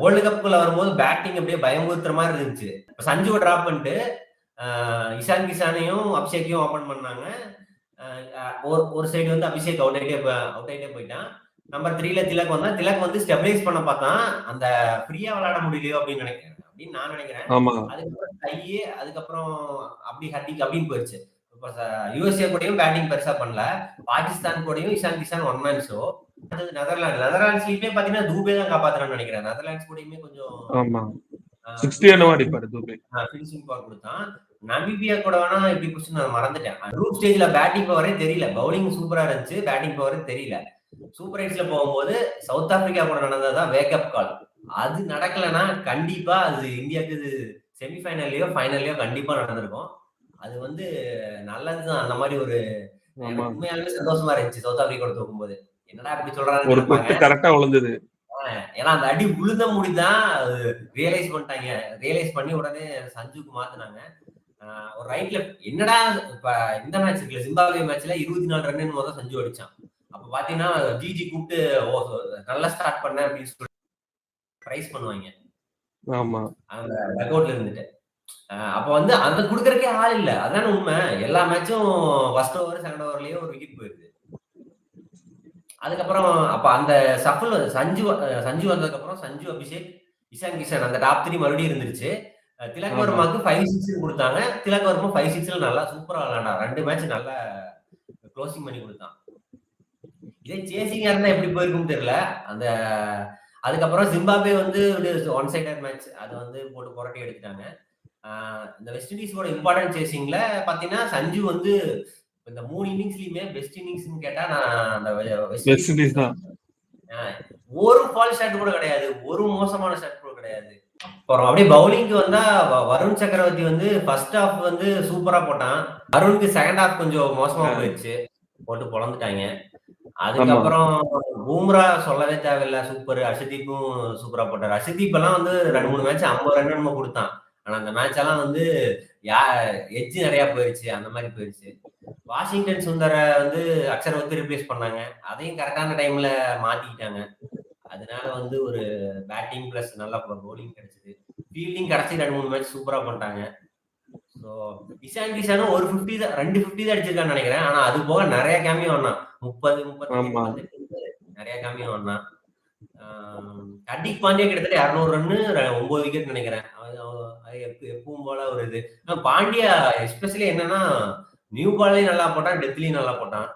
World கப்புக்குள்ள வரும்போது batting அப்படியே பயமுறுத்துற மாதிரி இருந்துச்சு. சஞ்சுவை டிராப் பண்ணிட்டு இஷான் கிஷானையும் அபிஷேக்கையும் ஓபன் பண்ணாங்க. ஒரு சைடு வந்து அபிஷேக் அவுட் ஆயிட்டே போயிட்டான். நம்பர் 3ல திலக் வந்தா, திலக் வந்து ஸ்டெபிலைஸ் பண்ண பார்த்தான். அந்த ஃப்ரீயா விளையாட முடியலையோ அப்படின்னு நான் நினைக்கிறேன். அதுக்கப்புறம் கையே, அதுக்கப்புறம் அப்படி ஹர்டிக் அப்படின்னு போயிடுச்சு. இப்போ யுஎஸ்ஏ கூடயும் பேட்டிங் பெருசா பண்ணல. பாகிஸ்தான் கூடயும் Ishan Kishan one man show. அடுத்தது நெதர்லாண்ட்ஸ்லயுமே பாத்தீங்கன்னா தூபே தான் காப்பாத்துறான்னு நினைக்கிறேன். நெதர்லாண்ட்ஸ் கூடயுமே கொஞ்சம் ஃபினிஷிங் பவர் கொடுத்தான். நமீபியா கூட வேணா எப்படி போச்சு நான் மறந்துட்டேன். குரூப் ஸ்டேஜ்ல பேட்டிங் பவரே தெரியல. பவுலிங் சூப்பரா இருந்துச்சு, பேட்டிங் பவரே தெரியல. சூப்பர் எயிட்ஸ்ல போகும்போது சவுத் ஆப்பிரிக்கா கூட நடந்ததுதான் வேக்கப் கால். அது நடக்கலன்னா கண்டிப்பா அது இந்தியாவுக்கு செமிஃபைனல்லயோ ஃபைனல்லயோ கண்டிப்பா நடந்திருக்கும். அது வந்து நல்லதுதான். அந்த மாதிரி ஒரு உண்மையாலுமே சந்தோஷமா இருந்துச்சு சவுத் ஆப்பிரிக்கா கூட தோக்கும்போது. என்னடா இப்படி சொல்றாங்க. ஏன்னா அந்த அடி விழுந்த முடிதான் ரியலைஸ் பண்ணிட்டாங்க. ரியலைஸ் பண்ணி உடனே சஞ்சுக்கு மாத்தினாங்க. ஒரு ரைட்ல என்னடா இப்ப இந்த மேட்ச் இருக்குல்ல, ஜிம்பாப்வே மேட்ச்ல 24 ரன் முதல் சஞ்சு அடிச்சான். அப்ப பாத்தீங்கன்னா ஜிஜி கூப்பிட்டு நல்லா ஸ்டார்ட் பண்ண அப்படின்னு சொல்லி பிரைஸ் பண்ணுவாங்க. அந்த டக் அவுட்ல இருந்துட்டு. அப்ப வந்து அந்த குடுக்கறக்கே ஆள் இல்ல. அதான உண்மை. எல்லா மேட்சும் ஃபர்ஸ்ட் ஓவர் செகண்ட் ஓவர்லயே ஒரு விக்கெட் போயிருது. அதுக்கப்புறம் அப்ப அந்த சஃபல் சஞ்சு வந்ததுக்கு அப்புறம் சஞ்சு, அபிஷேக், இஷான் கிஷன் அந்த டாப் 3 மறுபடியும் இருந்துருச்சு. திலக் வர்மாக்கு 5-6 கொடுத்தாங்க. திலக் வர்மா 5-6ல நல்லா சூப்பரா விளையாண்டா. 2 மேட்ச் நல்லா க்ளோசிங் பண்ணி கொடுத்தான். இதே சேசிங்கா இருந்தா எப்படி போயிருக்கும்னு தெரியல. அந்த அதுக்கப்புறம் ஜிம்பாப்வே வந்து ஒன் சைடட் மேட்ச் அதை வந்து போட்டு புரட்டி எடுத்துட்டாங்க. இந்த வெஸ்ட் இண்டீஸோட இம்பார்ட்டன்ட் சேசிங்ல பாத்தீங்கன்னா சஞ்சு வந்து இந்த 3 இன்னிங்ஸ்லயுமே பெஸ்ட் இன்னிங்ஸ்னு கேட்டா நான் அந்த வெஸ்ட் இண்டீஸ் தான். ஒரு ஃபால் ஷாட் கூட கிடையாது, ஒரு மோசமான ஷாட் கூட கிடையாது. அப்புறம் அப்படியே பவுலிங்க்கு வந்தா வருண் சக்கரவர்த்தி வந்து ஃபர்ஸ்ட் ஹாஃப் வந்து சூப்பரா போட்டான். வருணுக்கு செகண்ட் ஹாஃப் கொஞ்சம் மோசமா போயிடுச்சு, போட்டு பொழந்துட்டாங்க. அதுக்கப்புறம் பூம்ரா சொல்லவே தேவையில்லை, சூப்பர். அர்ஷதீப்பும் சூப்பரா போட்டார். அர்ஷதீப் எல்லாம் வந்து 2-3 மேட்ச் 50 ரன் நம்ம கொடுத்தான். ஆனா அந்த மேட்ச் எல்லாம் வந்து எட்ஜ் நிறைய போயிருச்சு, அந்த மாதிரி போயிருச்சு. வாஷிங்டன் சுந்தர வந்து அக்ஷர் வந்து ரிப்ளேஸ் பண்ணாங்க. அதையும் கரெக்டான டைம்ல மாத்திக்கிட்டாங்க. அதனால வந்து ஒரு பேட்டிங் பிளஸ் நல்லா பவுலிங் கிடைச்சது. ஃபீல்டிங் கடைசி 2-3 மேட்ச் சூப்பரா பண்ணிட்டாங்க. ஸோ இஷான் கிஷானும் ஒரு 50 தான், 2 50 தான் அடிச்சிருக்கான்னு நினைக்கிறேன். ஆனா அது போக நிறைய கேமியோ வந்தான். 30, 38 நிறைய கேமியோ வந்தான். ஹர்திக் பாண்டியா கிட்டத்தட்ட 200 ரன்னு 9 விக்கெட் நினைக்கிறேன். எப்பவும் போல ஒரு இது. பாண்டியா எஸ்பெஷலி என்னன்னா நியூ பால்லையும் நல்லா போட்டான், டெத்லயும் நல்லா போட்டான்.